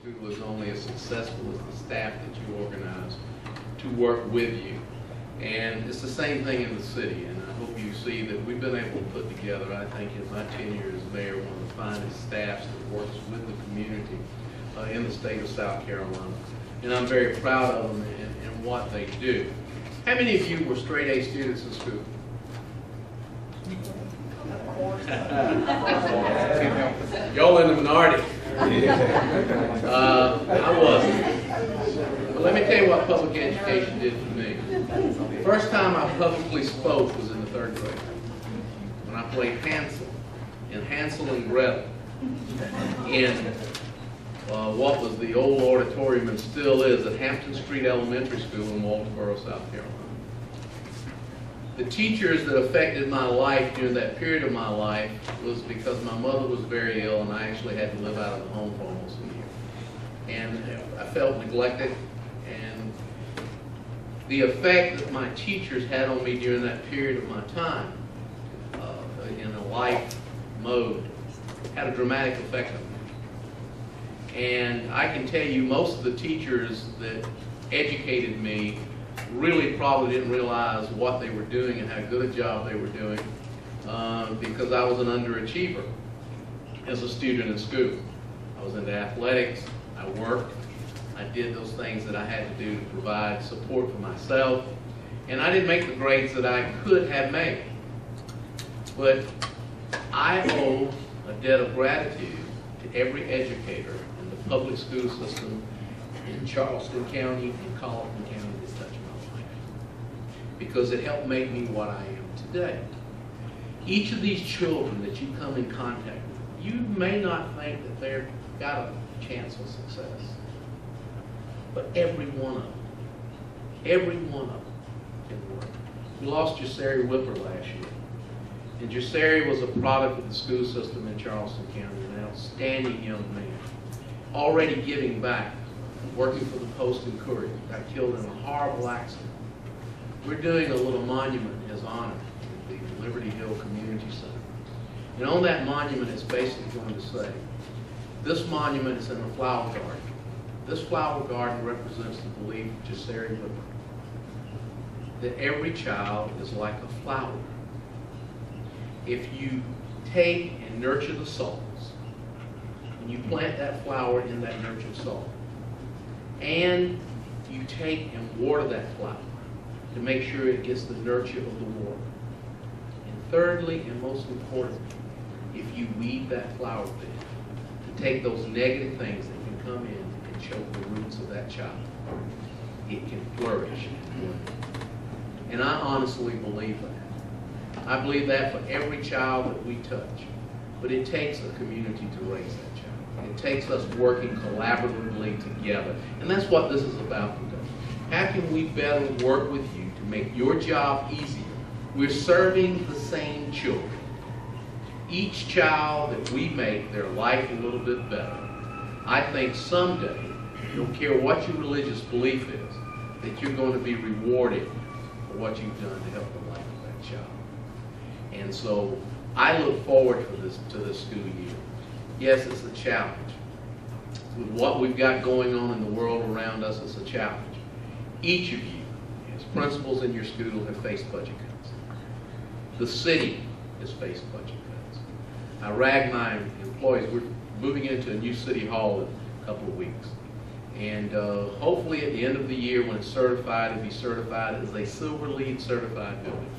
school is only as successful as the staff that you organize to work with you. And it's the same thing in the city, and I hope you see that we've been able to put together, I think in my tenure as mayor, one of the finest staffs that works with the community in the state of South Carolina. And I'm very proud of them and what they do. How many of you were straight A students in school? Y'all in the minority. I wasn't. But let me tell you what public education did for me. The first time I publicly spoke was in the 3rd grade, when I played Hansel in Hansel and Gretel in what was the old auditorium and still is at Hampton Street Elementary School in Walterboro, South Carolina. The teachers that affected my life during that period of my life was because my mother was very ill and I actually had to live out of the home for almost a year. And I felt neglected, and the effect that my teachers had on me during that period of my time in a life mode had a dramatic effect on me. And I can tell you most of the teachers that educated me really probably didn't realize what they were doing and how good a job they were doing because I was an underachiever as a student in school. I was into athletics, I worked, I did those things that I had to do to provide support for myself, and I didn't make the grades that I could have made. But I owe a debt of gratitude to every educator in the public school system in Charleston County and Colleton County that touched my life, because it helped make me what I am today. Each of these children that you come in contact with, you may not think that they've got a chance of success, but every one of them can work. We lost Jasari Whipper last year, and Jasari was a product of the school system in Charleston County, an outstanding young man, already giving back, working for the Post and Courier, got killed in a horrible accident. We're doing a little monument in his honor at the Liberty Hill Community Center. And on that monument, it's basically going to say, this monument is in a flower garden. This flower garden represents the belief of Jasari Whipper that every child is like a flower. If you take and nurture the souls, and you plant that flower in that nurtured soul, and you take and water that flower to make sure it gets the nurture of the water. And thirdly, and most importantly, if you weed that flower bed to take those negative things that can come in and choke the roots of that child, it can flourish. And I honestly believe that. I believe that for every child that we touch. But it takes a community to raise that child. It takes us working collaboratively together. And that's what this is about today. How can we better work with you to make your job easier? We're serving the same children. Each child that we make their life a little bit better, I think someday, don't care what your religious belief is, that you're going to be rewarded for what you've done to help the life of that child. And so I look forward to this school year. Yes, it's a challenge. With what we've got going on in the world around us, it's a challenge. Each of you, as principals in your school, have faced budget cuts. The city has faced budget cuts. I rag my employees. We're moving into a new city hall in a couple of weeks. And hopefully at the end of the year, when it's certified, it'll be certified as a Silver LEED certified building,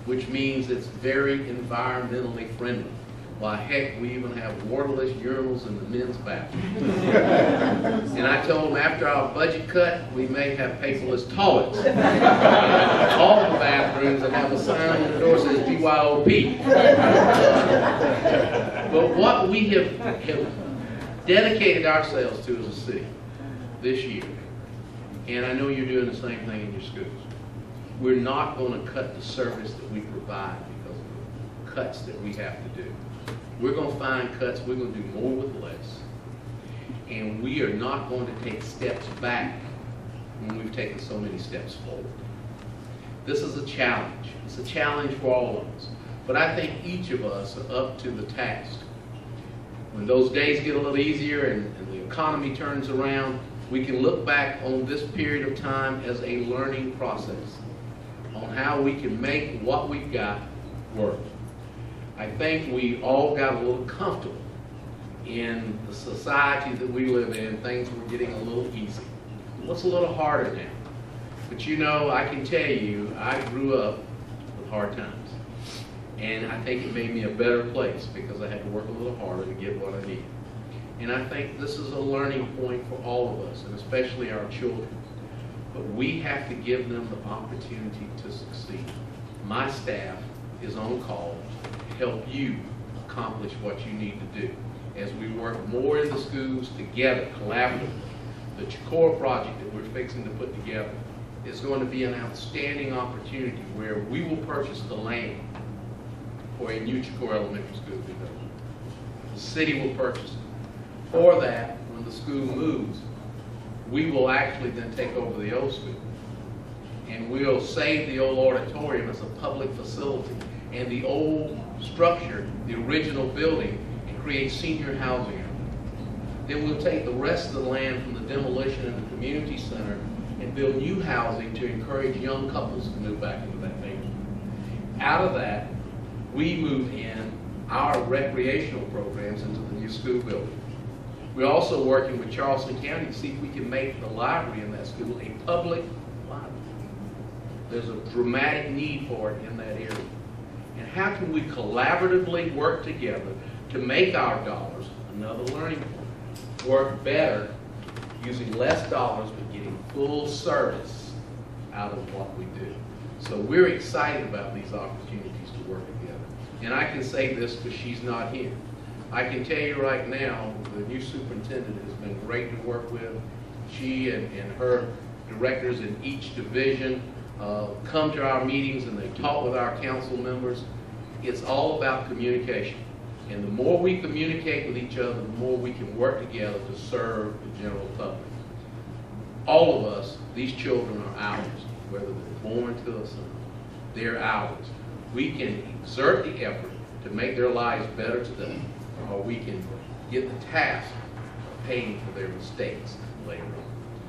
which means it's very environmentally friendly. Why, heck, we even have waterless urinals in the men's bathroom. And I told them after our budget cut, we may have paperless toilets. All the bathrooms that have a sign on the door says BYOP. But what we have dedicated ourselves to as a city this year, and I know you're doing the same thing in your schools, we're not going to cut the service that we provide because of the cuts that we have to do. We're going to find cuts. We're going to do more with less. And we are not going to take steps back when we've taken so many steps forward. This is a challenge. It's a challenge for all of us. But I think each of us are up to the task. when those days get a little easier and the economy turns around, we can look back on this period of time as a learning process on how we can make what we've got work. I think we all got a little comfortable in the society that we live in. Things were getting a little easy. It's a little harder now. But you know, I can tell you, I grew up with hard times. And I think it made me a better place because I had to work a little harder to get what I needed. And I think this is a learning point for all of us, and especially our children. But we have to give them the opportunity to succeed. My staff is on call to help you accomplish what you need to do. As we work more in the schools together, collaboratively, the Chicora project that we're fixing to put together is going to be an outstanding opportunity where we will purchase the land for a new Chicora Elementary School to be built. The city will purchase it. For that, when the school moves, we will actually then take over the old school. And we'll save the old auditorium as a public facility and the old structure, the original building, and create senior housing. Then we'll take the rest of the land from the demolition of the community center and build new housing to encourage young couples to move back into that neighborhood. Out of that, we move in our recreational programs into the new school building. We're also working with Charleston County to see if we can make the library in that school a public library. There's a dramatic need for it in that area. And how can we collaboratively work together to make our dollars, another learning point, work better using less dollars but getting full service out of what we do. So we're excited about these opportunities to work together. And I can say this because she's not here. I can tell you right now, the new superintendent has been great to work with. She and her directors in each division come to our meetings and they talk with our council members. It's all about communication. And the more we communicate with each other, the more we can work together to serve the general public. All of us, these children are ours, whether they're born to us or not. They're ours. We can exert the effort to make their lives better today, or we can get the task of paying for their mistakes later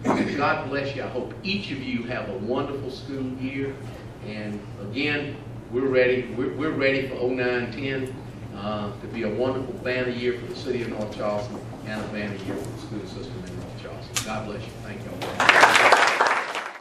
on. God bless you. I hope each of you have a wonderful school year. And again, we're ready. We're ready for 09-10 to be a wonderful banner year for the City of North Charleston and a banner year for the school system in North Charleston. God bless you. Thank you all.